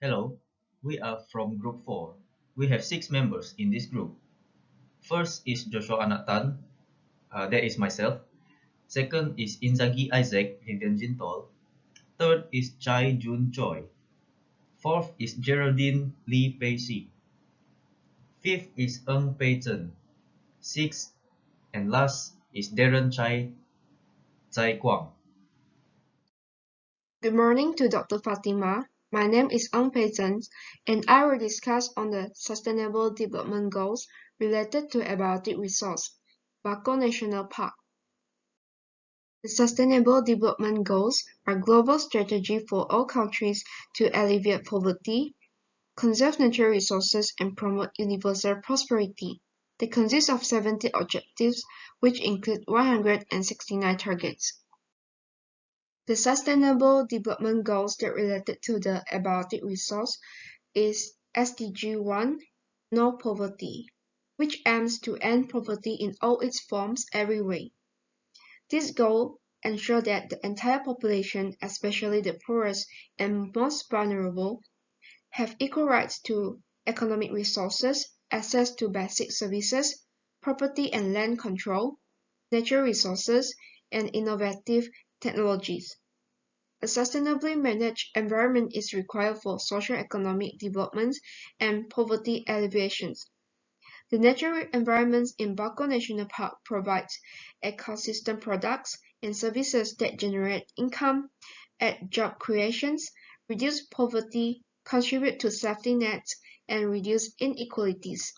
Hello, we are from Group 4. We have 6 members in this group. First is Joshua Anak, that is myself. Second is Inzaghi Isaac, Vlvian Jintol. Third is Zhai, Joon, Choi. Fourth is Geraldine Lee, Pei Zhen. Fifth is Pei Zhen. Sixth and last is Darren Zhai Guang. Good morning to Dr. Fatima. My name is Pei Zhen, and I will discuss on the Sustainable Development Goals related to abiotic resource, Bako National Park. The Sustainable Development Goals are global strategy for all countries to alleviate poverty, conserve natural resources, and promote universal prosperity. They consist of 70 objectives, which include 169 targets. The Sustainable Development Goals that related to the abiotic resource is SDG 1, No Poverty, which aims to end poverty in all its forms every way. This goal ensures that the entire population, especially the poorest and most vulnerable, have equal rights to economic resources, access to basic services, property and land control, natural resources, and innovative technologies. A sustainably managed environment is required for socio-economic development and poverty alleviation. The natural environments in Bako National Park provides ecosystem products and services that generate income, add job creations, reduce poverty, contribute to safety nets, and reduce inequalities.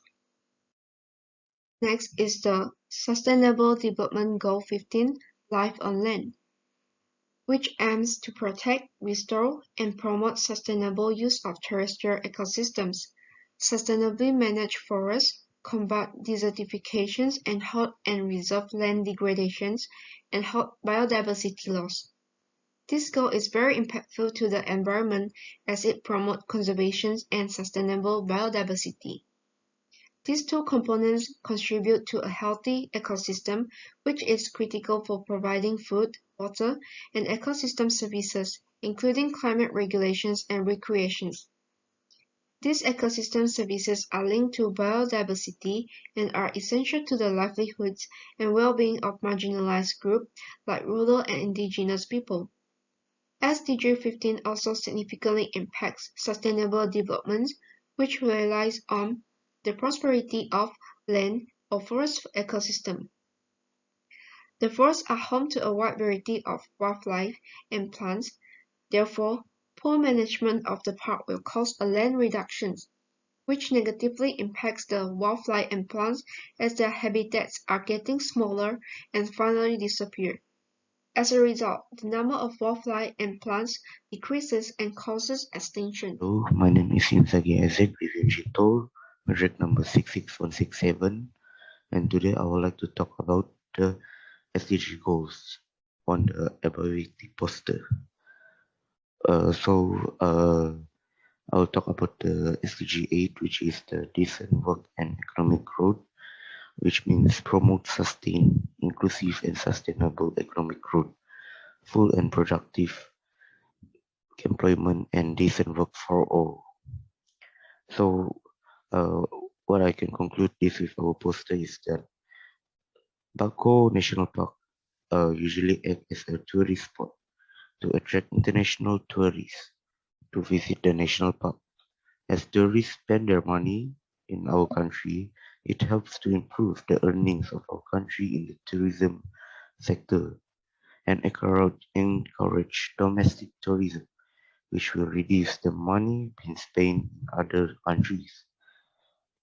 Next is the Sustainable Development Goal 15, Life on Land, which aims to protect, restore, and promote sustainable use of terrestrial ecosystems, sustainably manage forests, combat desertifications and halt and reserve land degradations, and halt biodiversity loss. This goal is very impactful to the environment as it promotes conservation and sustainable biodiversity. These two components contribute to a healthy ecosystem, which is critical for providing food, water, and ecosystem services, including climate regulations and recreation. These ecosystem services are linked to biodiversity and are essential to the livelihoods and well-being of marginalized groups like rural and indigenous people. SDG 15 also significantly impacts sustainable development, which relies on the prosperity of land or forest ecosystem. The forests are home to a wide variety of wildlife and plants. Therefore, poor management of the park will cause a land reduction, which negatively impacts the wildlife and plants as their habitats are getting smaller and finally disappear. As a result, the number of wildlife and plants decreases and causes extinction. Hello, my name is Inzaghi Isaac, Vlvian Jintol, project number 66167, and today I would like to talk about the SDG goals on the ability poster. I'll talk about the SDG 8, which is the decent work and economic growth, which means promote sustained, inclusive, and sustainable economic growth, full and productive employment, and decent work for all. So, what I can conclude this with our poster is that Bako National Park usually act as a tourist spot to attract international tourists to visit the national park. As tourists spend their money in our country, it helps to improve the earnings of our country in the tourism sector and encourage domestic tourism, which will reduce the money being spent in other countries.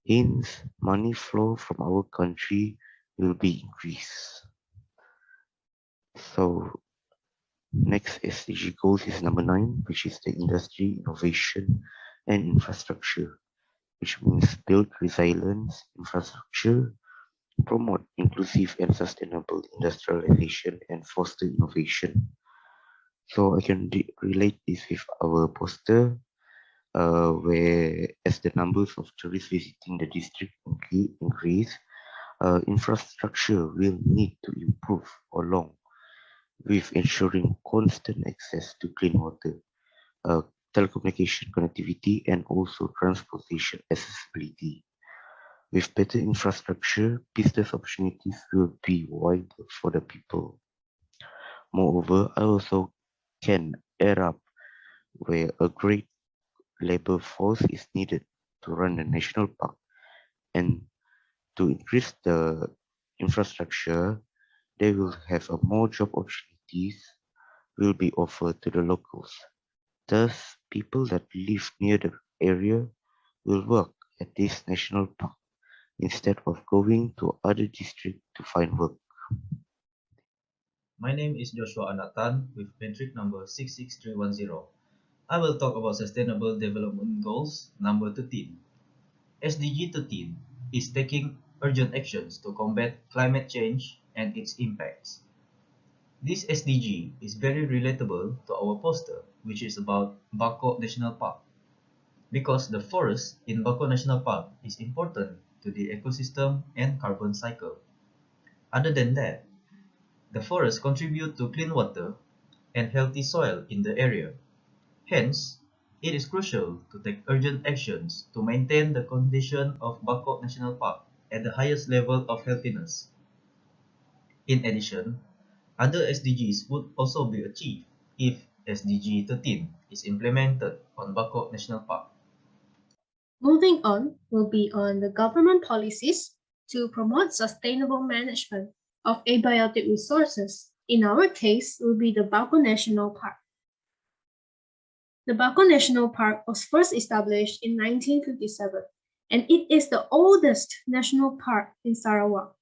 Hence, money flow from our country will be increased. So, next SDG goals is number 9, which is the industry, innovation, and infrastructure, which means build resilience, infrastructure, promote inclusive and sustainable industrialization, and foster innovation. So I can relate this with our poster, where as the numbers of tourists visiting the district increase, infrastructure will need to improve along with ensuring constant access to clean water, telecommunication connectivity, and also transportation accessibility. With better infrastructure, business opportunities will be wider for the people. Moreover, I also can add up where a great labor force is needed to run the national park, and to increase the infrastructure, they will have a more job opportunities will be offered to the locals. Thus, people that live near the area will work at this national park instead of going to other districts to find work. My name is Joshua Anatan with metric number 66310. I will talk about Sustainable Development Goals number 13. SDG 13 is taking urgent actions to combat climate change and its impacts. This SDG is very relatable to our poster, which is about Bako National Park, because the forest in Bako National Park is important to the ecosystem and carbon cycle. Other than that, the forest contribute to clean water and healthy soil in the area. Hence, it is crucial to take urgent actions to maintain the condition of Bako National Park at the highest level of healthiness. In addition, other SDGs would also be achieved if SDG 13 is implemented on Bako National Park. Moving on will be on the government policies to promote sustainable management of abiotic resources. In our case, will be the Bako National Park. The Bako National Park was first established in 1957, and it is the oldest national park in Sarawak.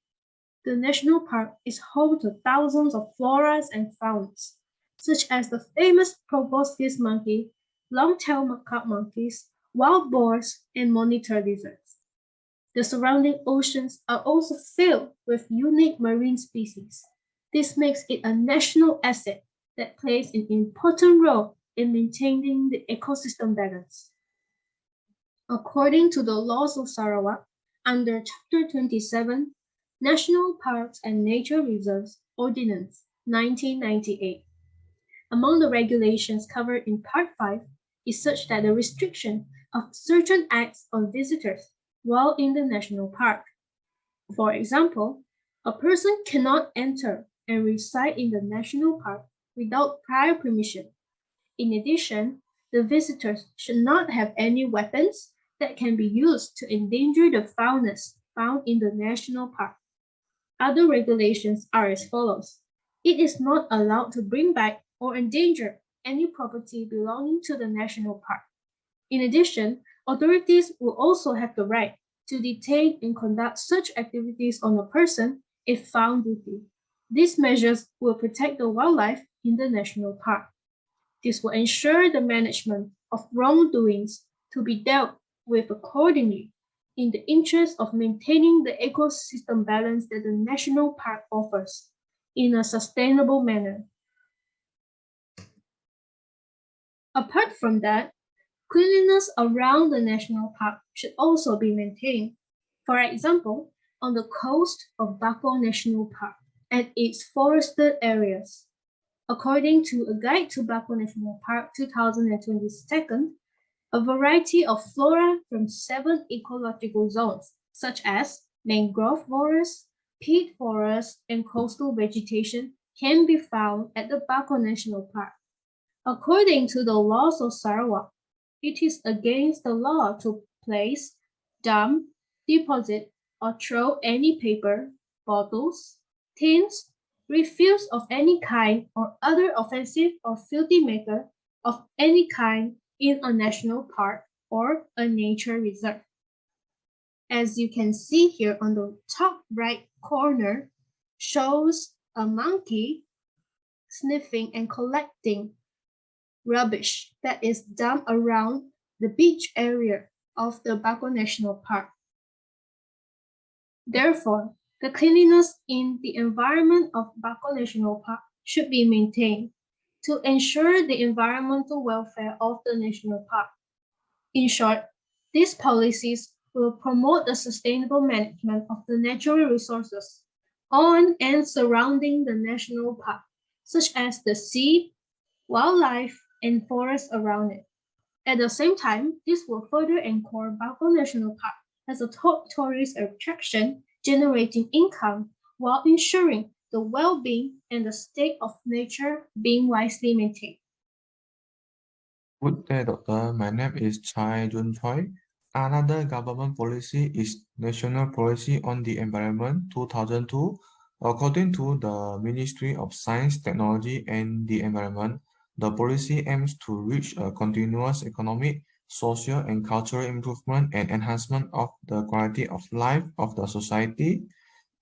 The national park is home to thousands of floras and faunas, such as the famous proboscis monkey, long-tailed macaque monkeys, wild boars, and monitor lizards. The surrounding oceans are also filled with unique marine species. This makes it a national asset that plays an important role in maintaining the ecosystem balance. According to the laws of Sarawak, under Chapter 27, National Parks and Nature Reserves Ordinance 1998, among the regulations covered in Part 5 is such that the restriction of certain acts on visitors while in the national park. For example, a person cannot enter and reside in the national park without prior permission. In addition, the visitors should not have any weapons that can be used to endanger the faunas found in the national park. Other regulations are as follows. It is not allowed to bring back or endanger any property belonging to the national park. In addition, authorities will also have the right to detain and conduct such activities on a person if found guilty. These measures will protect the wildlife in the national park. This will ensure the management of wrongdoings to be dealt with accordingly in the interest of maintaining the ecosystem balance that the national park offers in a sustainable manner. Apart from that, cleanliness around the national park should also be maintained. For example, on the coast of Bako National Park and its forested areas. According to a Guide to Bako National Park 2022, a variety of flora from 7 ecological zones, such as mangrove forests, peat forests, and coastal vegetation, can be found at the Bako National Park. According to the laws of Sarawak, it is against the law to place, dump, deposit, or throw any paper, bottles, tins, refuse of any kind, or other offensive or filthy matter of any kind in a national park or a nature reserve. As you can see here on the top right corner, shows a monkey sniffing and collecting rubbish that is dumped around the beach area of the Bako National Park. Therefore, the cleanliness in the environment of Bako National Park should be maintained to ensure the environmental welfare of the national park. In short, these policies will promote the sustainable management of the natural resources on and surrounding the national park, such as the sea, wildlife, and forests around it. At the same time, this will further anchor Bako National Park as a top tourist attraction, generating income while ensuring the well-being and the state of nature being wisely maintained. Good day, Doctor. My name is Choi. Another government policy is National Policy on the Environment 2002. According to the Ministry of Science, Technology and the Environment, the policy aims to reach a continuous economic, social and cultural improvement and enhancement of the quality of life of the society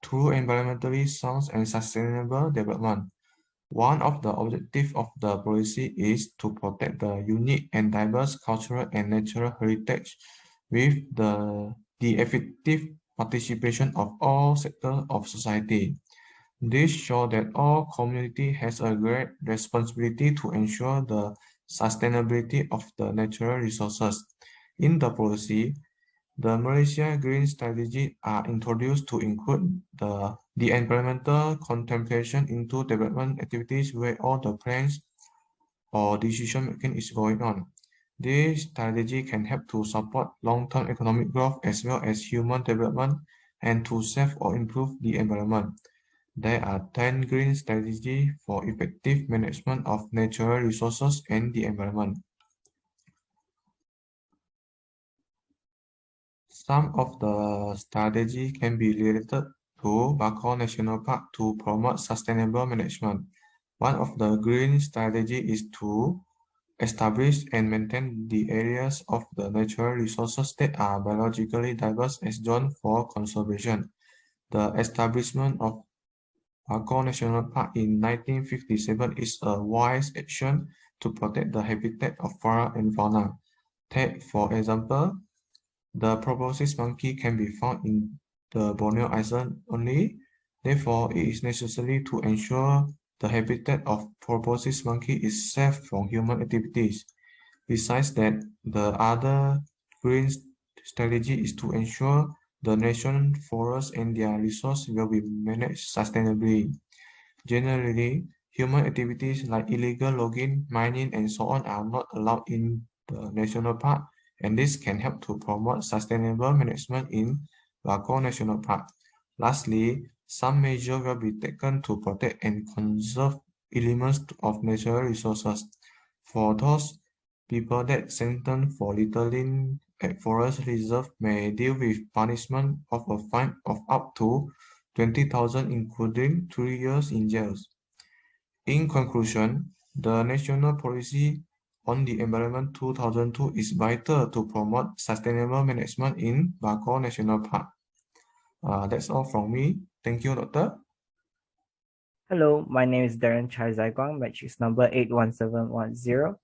through environmentally sound and sustainable development. One of the objectives of the policy is to protect the unique and diverse cultural and natural heritage with the effective participation of all sectors of society. This shows that all community has a great responsibility to ensure the sustainability of the natural resources. In the policy, the Malaysia Green Strategy are introduced to include the environmental contemplation into development activities where all the plans or decision making is going on. This strategy can help to support long-term economic growth as well as human development and to save or improve the environment. There are 10 green strategies for effective management of natural resources and the environment. Some of the strategy can be related to Bako National Park to promote sustainable management. One of the green strategy is to establish and maintain the areas of the natural resources that are biologically diverse as zones for conservation. The establishment of Bako National Park in 1957 is a wise action to protect the habitat of flora and fauna. Take, for example, the proboscis monkey can be found in the Borneo Island only. Therefore, it is necessary to ensure the habitat of proboscis monkey is safe from human activities. Besides that, the other green strategy is to ensure the national forests and their resources will be managed sustainably. Generally, human activities like illegal logging, mining, and so on are not allowed in the national park, and this can help to promote sustainable management in Bako National Park. Lastly, some measures will be taken to protect and conserve elements of natural resources. For those people that sentenced for littering at forest reserve may deal with punishment of a fine of up to 20,000, including 3 years in jail. In conclusion, the National Policy on the Environment 2002 is vital to promote sustainable management in Bako National Park. That's all from me. Thank you, Doctor. Hello, my name is Darren Guang, matrix number 81710.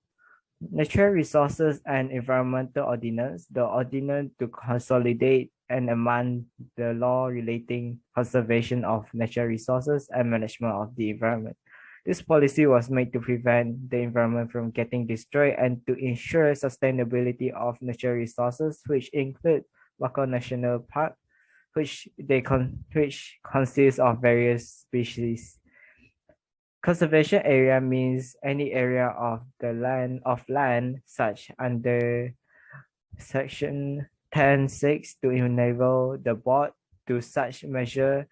Natural Resources and Environmental Ordinance, the ordinance to consolidate and amend the law relating conservation of natural resources and management of the environment. This policy was made to prevent the environment from getting destroyed and to ensure sustainability of natural resources, which include Bako National Park, which consists of various species. Conservation area means any area of the land such under section 10.6 to enable the board to such measure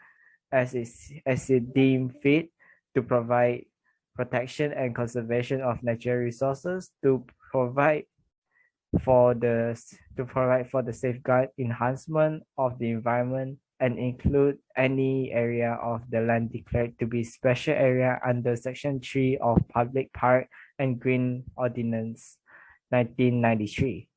as it deemed fit to provide protection and conservation of natural resources, to provide for the safeguard enhancement of the environment, and include any area of the land declared to be special area under Section 3 of Public Park and Green Ordinance 1993.